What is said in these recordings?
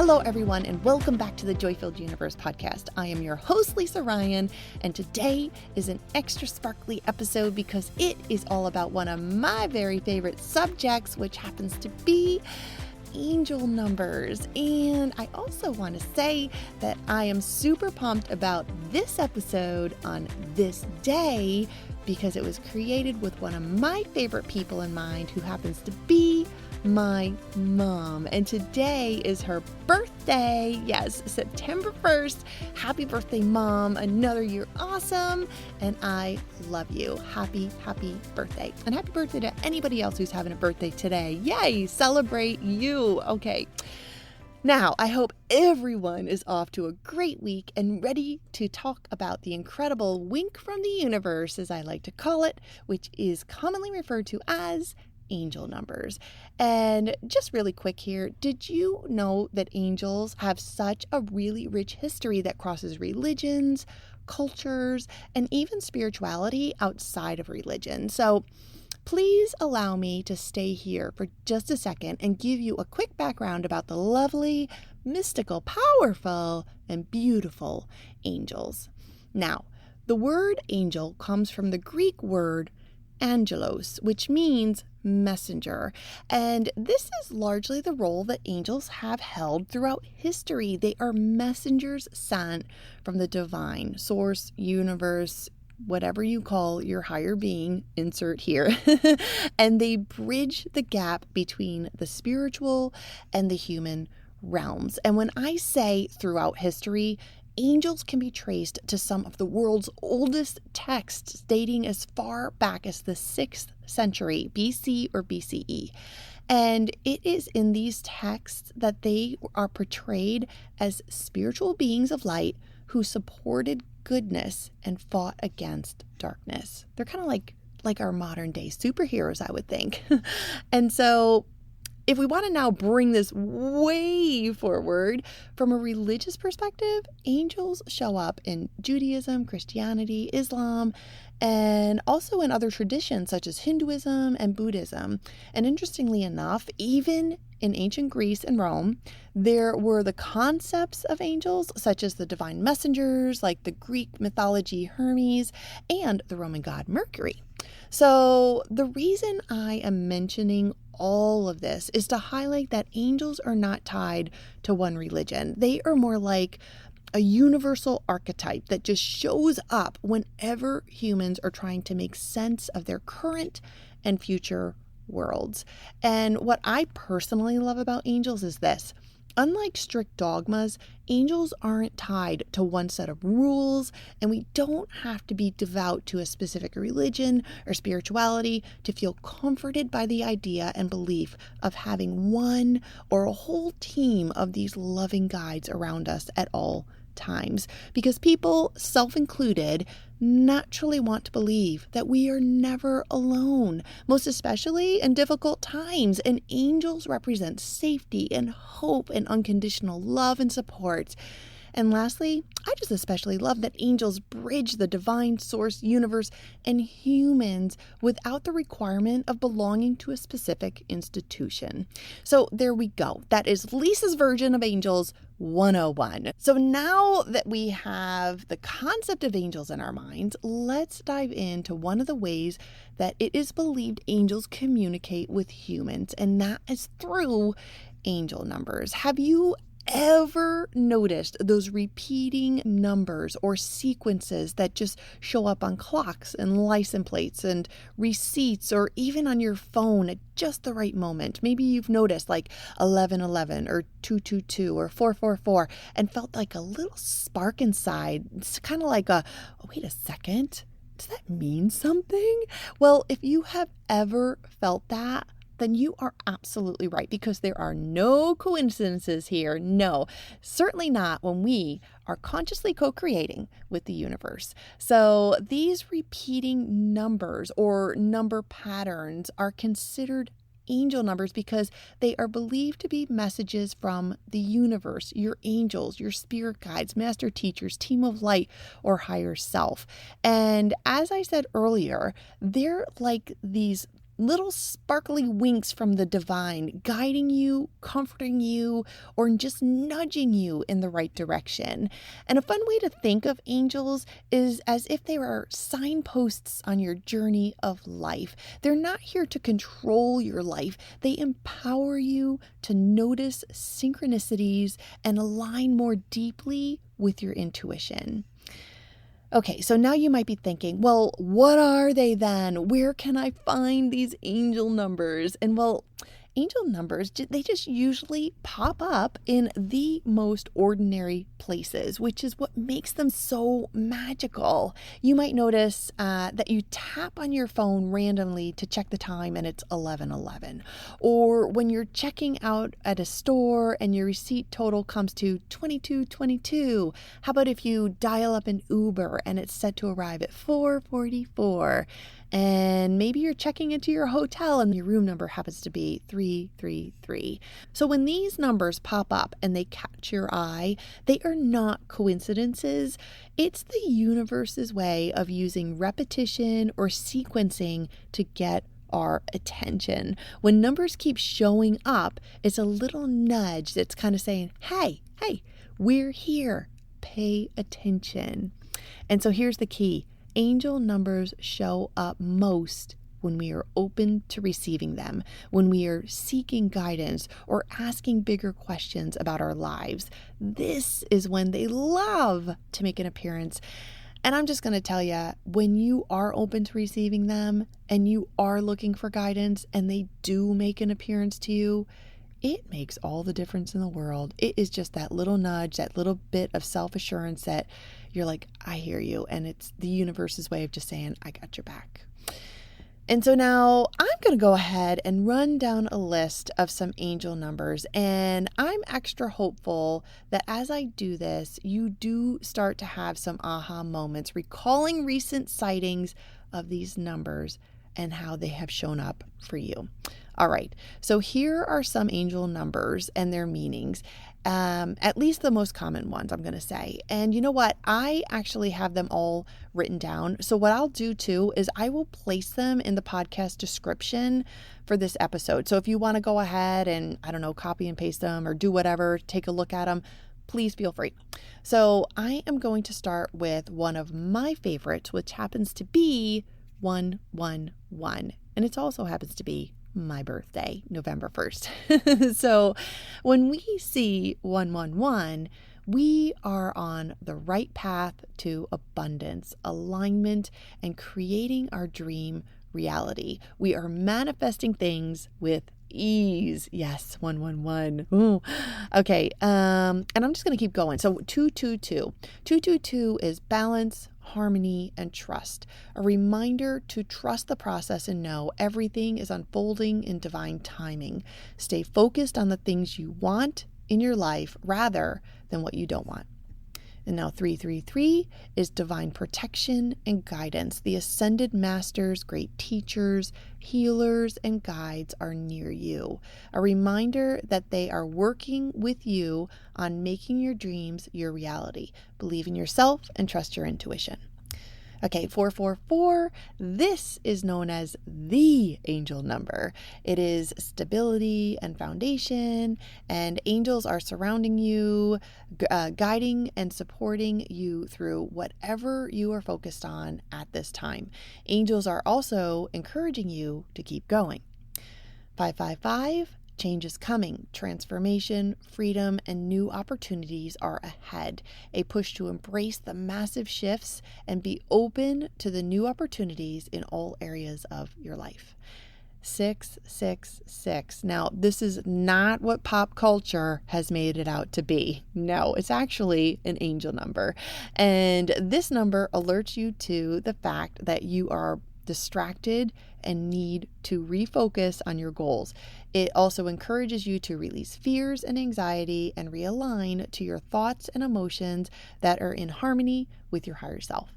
Hello, everyone, and welcome back to the Joy-Filled Universe podcast. I am your host, Lisa Ryan, and today is an extra sparkly episode because it is all about one of my very favorite subjects, which happens to be angel numbers. And I also want to say that I am super pumped about this episode on this day because it was created with one of my favorite people in mind, who happens to be my mom. And today is her birthday. Yes, September 1st. Happy birthday, Mom. Another year awesome. And I love you. Happy birthday. And happy birthday to anybody else who's having a birthday today. Yay, celebrate you. Okay. Now, I hope everyone is off to a great week and ready to talk about the incredible wink from the universe, as I like to call it, which is commonly referred to as angel numbers. And just really quick here, did you know that angels have such a really rich history that crosses religions, cultures, and even spirituality outside of religion? So please allow me to stay here for just a second and give you a quick background about the lovely, mystical, powerful, and beautiful angels. Now, the word angel comes from the Greek word angelos, which means messenger. And this is largely the role that angels have held throughout history. They are messengers sent from the divine source, universe, whatever you call your higher being, insert here. And they bridge the gap between the spiritual and the human realms. And when I say throughout history, angels can be traced to some of the world's oldest texts, dating as far back as the 6th century BC or BCE. And it is in these texts that they are portrayed as spiritual beings of light who supported goodness and fought against darkness. They're kind of like our modern day superheroes, I would think. And so if we want to now bring this way forward from a religious perspective, angels show up in Judaism, Christianity, Islam, and also in other traditions such as Hinduism and Buddhism. And interestingly enough, even in ancient Greece and Rome, there were the concepts of angels, such as the divine messengers, like the Greek mythology Hermes, and the Roman god Mercury. So the reason I am mentioning all of this is to highlight that angels are not tied to one religion. They are more like a universal archetype that just shows up whenever humans are trying to make sense of their current and future worlds. And what I personally love about angels is this. Unlike strict dogmas, angels aren't tied to one set of rules, and we don't have to be devout to a specific religion or spirituality to feel comforted by the idea and belief of having one or a whole team of these loving guides around us at all times. Because people, self-included, naturally want to believe that we are never alone, most especially in difficult times. And angels represent safety and hope and unconditional love and support. And lastly, I just especially love that angels bridge the divine source, universe, and humans without the requirement of belonging to a specific institution. So there we go. That is Lisa's version of Angels 101. So now that we have the concept of angels in our minds, let's dive into one of the ways that it is believed angels communicate with humans, and that is through angel numbers. Have you ever noticed those repeating numbers or sequences that just show up on clocks and license plates and receipts, or even on your phone at just the right moment? Maybe you've noticed like 1111 or 222 or 444 and felt like a little spark inside. It's kind of like wait a second, does that mean something? Well, if you have ever felt that, then you are absolutely right, because there are no coincidences here. No, certainly not when we are consciously co-creating with the universe. So these repeating numbers or number patterns are considered angel numbers because they are believed to be messages from the universe, your angels, your spirit guides, master teachers, team of light, or higher self. And as I said earlier, they're like these little sparkly winks from the divine, guiding you, comforting you, or just nudging you in the right direction. And a fun way to think of angels is as if they were signposts on your journey of life. They're not here to control your life. They empower you to notice synchronicities and align more deeply with your intuition. Okay, so now you might be thinking, well, what are they then? Where can I find these angel numbers? And well, angel numbers, they just usually pop up in the most ordinary places, which is what makes them so magical. You might notice that you tap on your phone randomly to check the time and it's 11:11. Or when you're checking out at a store and your receipt total comes to 22:22. How about if you dial up an Uber and it's set to arrive at 4:44? And maybe you're checking into your hotel and your room number happens to be 333. So when these numbers pop up and they catch your eye, they are not coincidences. It's the universe's way of using repetition or sequencing to get our attention. When numbers keep showing up, it's a little nudge that's kind of saying, hey, we're here. Pay attention. And so here's the key. Angel numbers show up most when we are open to receiving them, when we are seeking guidance or asking bigger questions about our lives. This is when they love to make an appearance. And I'm just going to tell you, when you are open to receiving them and you are looking for guidance and they do make an appearance to you, it makes all the difference in the world. It is just that little nudge, that little bit of self-assurance that you're like, I hear you. And it's the universe's way of just saying, I got your back. And so now I'm going to go ahead and run down a list of some angel numbers. And I'm extra hopeful that as I do this, you do start to have some aha moments, recalling recent sightings of these numbers and how they have shown up for you. All right, so here are some angel numbers and their meanings, at least the most common ones, I'm going to say. And you know what? I actually have them all written down. So what I'll do too is I will place them in the podcast description for this episode. So if you want to go ahead and, I don't know, copy and paste them or do whatever, take a look at them, please feel free. So I am going to start with one of my favorites, which happens to be 111. And it also happens to be my birthday, November 1st. So when we see 111, we are on the right path to abundance, alignment, and creating our dream reality. We are manifesting things with ease. Yes, 111. Ooh. Okay. And I'm just going to keep going. So 222. 222 is balance, harmony, and trust. A reminder to trust the process and know everything is unfolding in divine timing. Stay focused on the things you want in your life rather than what you don't want. And now 333 is divine protection and guidance. The ascended masters, great teachers, healers, and guides are near you. A reminder that they are working with you on making your dreams your reality. Believe in yourself and trust your intuition. Okay, 444, this is known as the angel number. It is stability and foundation, and angels are surrounding you, guiding and supporting you through whatever you are focused on at this time. Angels are also encouraging you to keep going. 555, change is coming. Transformation, freedom, and new opportunities are ahead. A push to embrace the massive shifts and be open to the new opportunities in all areas of your life. 666. Now, this is not what pop culture has made it out to be. No, it's actually an angel number. And this number alerts you to the fact that you are distracted and need to refocus on your goals. It also encourages you to release fears and anxiety and realign to your thoughts and emotions that are in harmony with your higher self.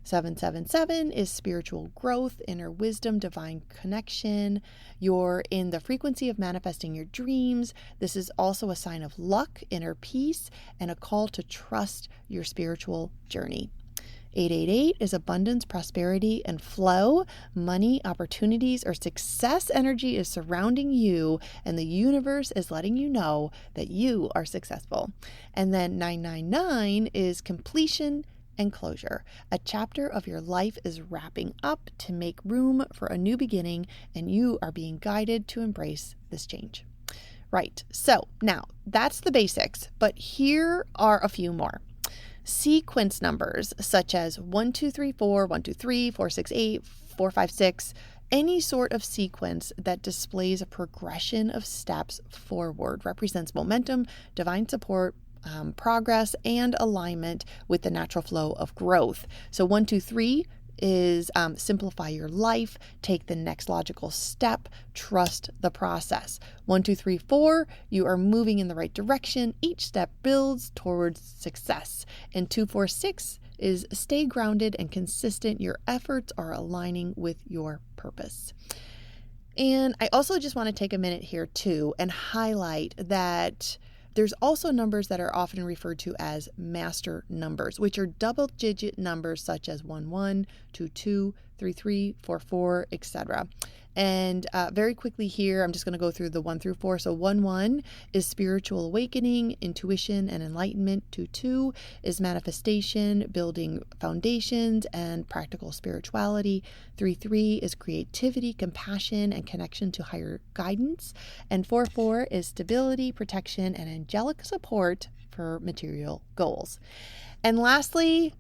777 is spiritual growth, inner wisdom, divine connection. You're in the frequency of manifesting your dreams. This is also a sign of luck, inner peace, and a call to trust your spiritual journey. 888 is abundance, prosperity, and flow. Money, opportunities, or success energy is surrounding you, and the universe is letting you know that you are successful. And then 999 is completion and closure. A chapter of your life is wrapping up to make room for a new beginning, and you are being guided to embrace this change. Right, so now that's the basics, but here are a few more. Sequence numbers such as 1, 2, 3, 4, 1, 2, 3, 4, 6, 8, 4, 5, 6, any sort of sequence that displays a progression of steps forward represents momentum, divine support, progress, and alignment with the natural flow of growth. So 1, 2, 3 is simplify your life, take the next logical step, trust the process. 1, 2, 3, 4, you are moving in the right direction. Each step builds towards success. And 2, 4, 6 is stay grounded and consistent. Your efforts are aligning with your purpose. And I also just want to take a minute here too and highlight that there's also numbers that are often referred to as master numbers, which are double-digit numbers such as 11, 22, 33, 44, etc. And very quickly here, I'm just going to go through the 1 through 4. So 1 is spiritual awakening, intuition, and enlightenment. 2 is manifestation, building foundations, and practical spirituality. 3 is creativity, compassion, and connection to higher guidance. And 4 is stability, protection, and angelic support for material goals. And lastly,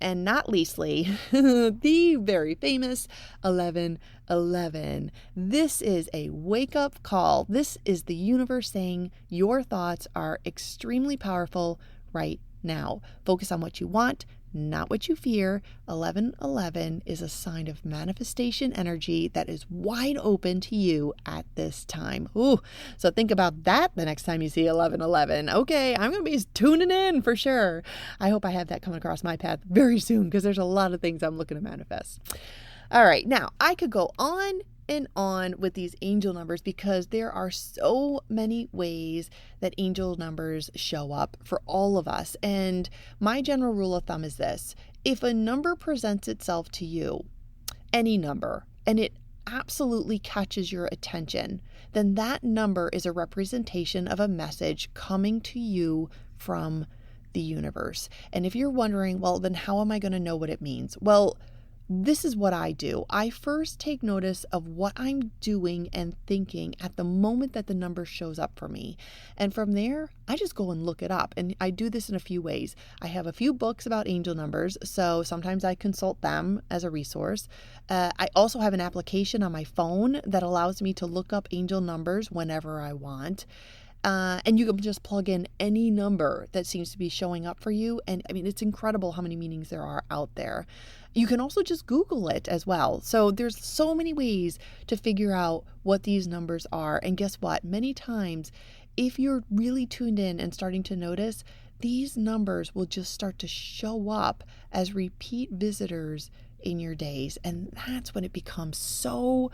and not leastly, the very famous 1111. This is a wake-up call. This is the universe saying your thoughts are extremely powerful right now. Focus on what you want, not what you fear. 1111 is a sign of manifestation energy that is wide open to you at this time. Ooh, so think about that the next time you see 1111. Okay, I'm going to be tuning in for sure. I hope I have that coming across my path very soon because there's a lot of things I'm looking to manifest. All right, now I could go on and on with these angel numbers because there are so many ways that angel numbers show up for all of us. And my general rule of thumb is this: if a number presents itself to you, any number, and it absolutely catches your attention, then that number is a representation of a message coming to you from the universe. And if you're wondering, well, then how am I going to know what it means? Well, this is what I do. I first take notice of what I'm doing and thinking at the moment that the number shows up for me. And from there, I just go and look it up. And I do this in a few ways. I have a few books about angel numbers, so sometimes I consult them as a resource. I also have an application on my phone that allows me to look up angel numbers whenever I want. And you can just plug in any number that seems to be showing up for you. And I mean, it's incredible how many meanings there are out there. You can also just Google it as well. So there's so many ways to figure out what these numbers are. And guess what? Many times, if you're really tuned in and starting to notice, these numbers will just start to show up as repeat visitors in your days. And that's when it becomes so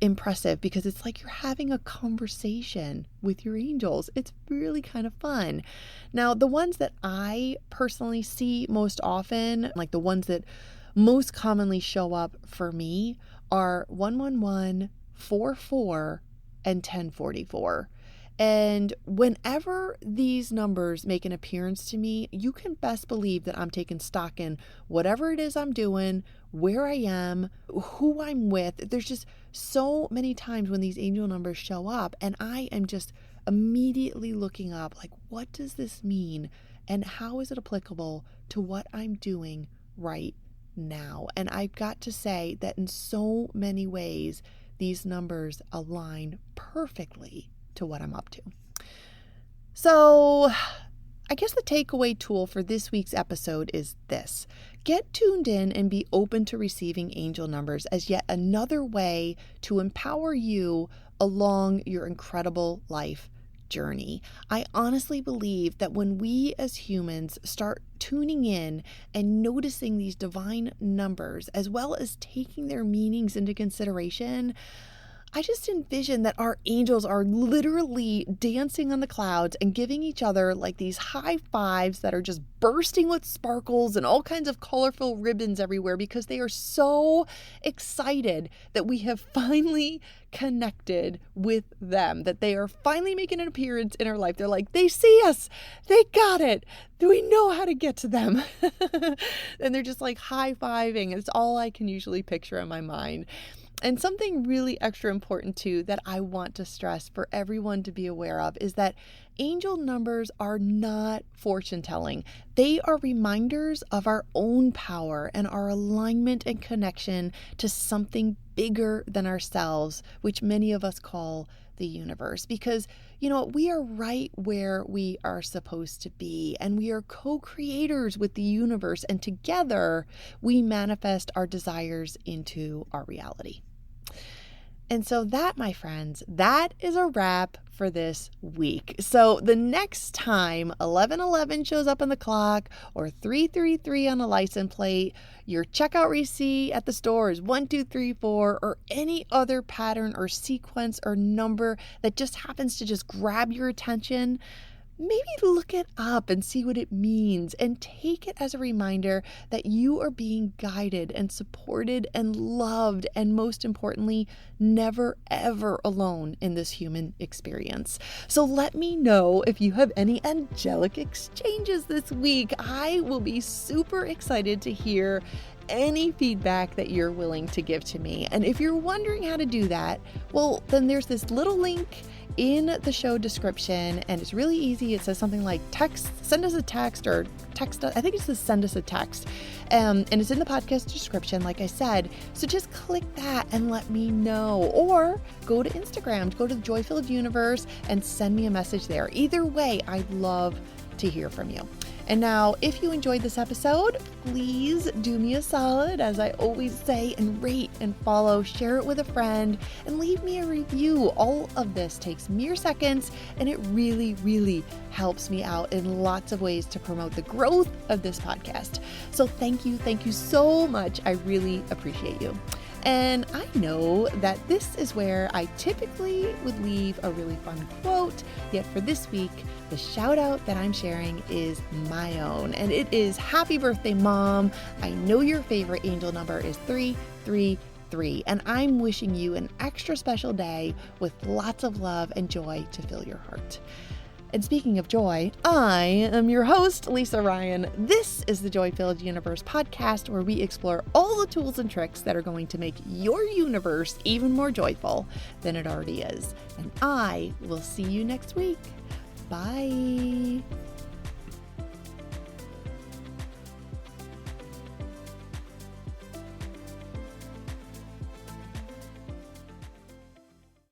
impressive because it's like you're having a conversation with your angels. It's really kind of fun. Now, the ones that I personally see most often, like the ones that most commonly show up for me, are 111, 44, and 1044. And whenever these numbers make an appearance to me, you can best believe that I'm taking stock in whatever it is I'm doing, where I am, who I'm with. There's just so many times when these angel numbers show up and I am just immediately looking up, like, what does this mean? And how is it applicable to what I'm doing right now? And I've got to say that in so many ways, these numbers align perfectly to what I'm up to. So I guess the takeaway tool for this week's episode is this: get tuned in and be open to receiving angel numbers as yet another way to empower you along your incredible life journey. I honestly believe that when we as humans start tuning in and noticing these divine numbers, as well as taking their meanings into consideration, I just envision that our angels are literally dancing on the clouds and giving each other like these high fives that are just bursting with sparkles and all kinds of colorful ribbons everywhere because they are so excited that we have finally connected with them, that they are finally making an appearance in our life. They're like, they see us, they got it, we know how to get to them. And they're just like high-fiving. It's all I can usually picture in my mind. And something really extra important too that I want to stress for everyone to be aware of is that angel numbers are not fortune telling. They are reminders of our own power and our alignment and connection to something bigger than ourselves, which many of us call the universe. Because, we are right where we are supposed to be, and we are co-creators with the universe, and together we manifest our desires into our reality. And so that, my friends, that is a wrap for this week. So the next time 1111 shows up on the clock or 333 on a license plate, your checkout receipt at the store is 1234, or any other pattern or sequence or number that just happens to just grab your attention, maybe look it up and see what it means and take it as a reminder that you are being guided and supported and loved, and most importantly, never ever alone in this human experience. So let me know if you have any angelic exchanges this week. I will be super excited to hear any feedback that you're willing to give to me. And if you're wondering how to do that, well, then there's this little link in the show description, and it's really easy. It says something like send us a text, or text. I think it says send us a text. And it's in the podcast description, like I said. So just click that and let me know, or go to Instagram, go to the Joy-Filled Universe and send me a message there. Either way, I'd love to hear from you. And now, if you enjoyed this episode, please do me a solid, as I always say, and rate and follow, share it with a friend, and leave me a review. All of this takes mere seconds, and it really, really helps me out in lots of ways to promote the growth of this podcast. So thank you so much. I really appreciate you. And I know that this is where I typically would leave a really fun quote, yet for this week, the shout out that I'm sharing is my own, and it is Happy Birthday, Mom. I know your favorite angel number is 333, and I'm wishing you an extra special day with lots of love and joy to fill your heart. And speaking of joy, I am your host, Lisa Ryan. This is the Joy-Filled Universe podcast, where we explore all the tools and tricks that are going to make your universe even more joyful than it already is. And I will see you next week. Bye.